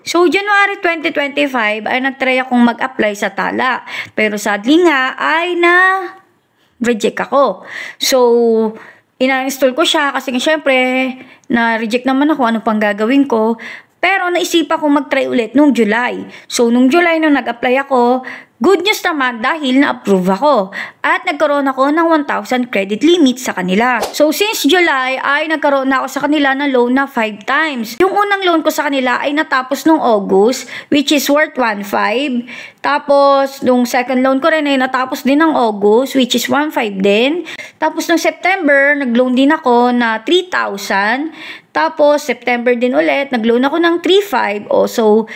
So, January 2025 ay nagtry akong mag-apply sa Tala. Pero sadly nga ay na-reject ako. So, ina-install ko siya kasi syempre na-reject naman ako, ano pang gagawin ko. Pero naisipan ko mag-try ulit nung July. So, nung July nung nag-apply ako, good news naman dahil na-approve ako. At nagkaroon ako ng 1,000 credit limit sa kanila. So, since July ay nagkaroon na ako sa kanila ng loan na 5 times. Yung unang loan ko sa kanila ay natapos nung August, which is worth 1,500. Tapos, nung second loan ko rin ay natapos din ng August, which is 1,500 din. Tapos, nung September, nag-loan din ako na 3,000. Tapos, September din ulit, nag-loan ako ng 3,500. O, so,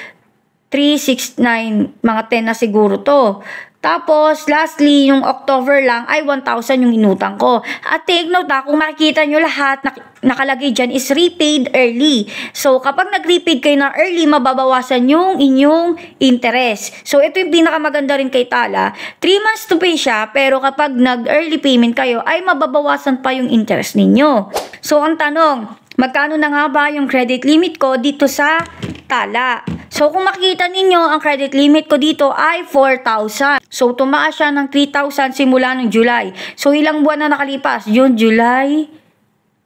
3,6,9, mga 10 na siguro to. Tapos, lastly, yung October lang ay 1,000 yung inutang ko. At take note kung makikita nyo lahat, nakalagay dyan is repaid early. So, kapag nag-repaid kayo ng early, mababawasan yung inyong interest. So, ito yung pinakamaganda rin kay Tala. 3 months to pay siya, pero kapag nag-early payment kayo, ay mababawasan pa yung interest ninyo. So, ang tanong, magkano na nga ba yung credit limit ko dito sa Tala? So, kung makikita ninyo, ang credit limit ko dito ay 4,000. So, tumaas siya ng 3,000 simula ng July. So, ilang buwan na nakalipas? June, July,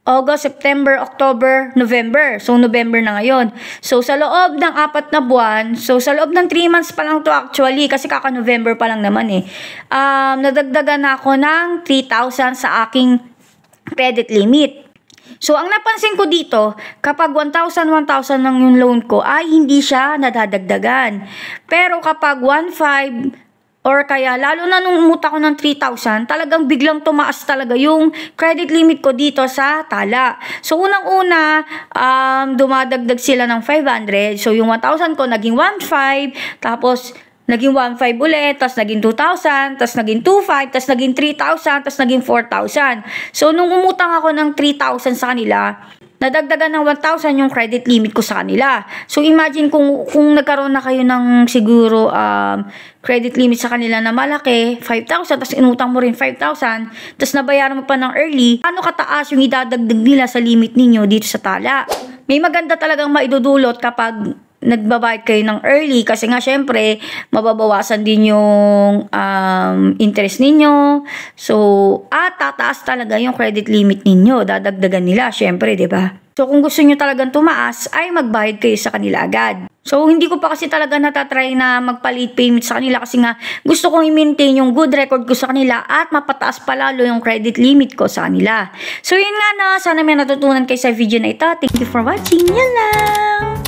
August, September, October, November. So, November na ngayon. So, sa loob ng 4 na buwan, so sa loob ng 3 months pa lang to actually, kasi kaka-November pa lang naman eh. Nadagdagan na ako ng 3,000 sa aking credit limit. So, ang napansin ko dito, kapag 1,000 ng yung loan ko, ay hindi siya nadadagdagan. Pero kapag 1,500, or kaya, lalo na nung umuta ko ng 3,000, talagang biglang tumaas talaga yung credit limit ko dito sa Tala. So, unang-una, dumadagdag sila ng 500. So, yung 1,000 ko, naging 1,500. Tapos, naging 1,500 ulit, tapos naging 2,000, tapos naging 2,500, tapos naging 3,000, tapos naging 4,000. So, nung umutang ako ng 3,000 sa kanila, nadagdagan ng 1,000 yung credit limit ko sa kanila. So, imagine kung nagkaroon na kayo ng siguro credit limit sa kanila na malaki, 5,000, tapos inutang mo rin 5,000, tapos nabayaran mo pa ng early, ano kataas yung idadagdag nila sa limit ninyo dito sa Tala? May maganda talagang maidudulot kapag nagbabayad kayo ng early kasi nga syempre mababawasan din yung interest ninyo. So, tataas talaga yung credit limit ninyo. Dadagdagan nila syempre, 'di ba? So, kung gusto niyo talagang tumaas, ay magbayad kayo sa kanila agad. So, hindi ko pa kasi talaga natatry na magpa-late payment sa kanila kasi nga gusto kong i-maintain yung good record ko sa kanila at mapataas pa lalo yung credit limit ko sa kanila. So, yun nga na. Sana may natutunan kayo sa video na ito. Thank you for watching. Yan lang!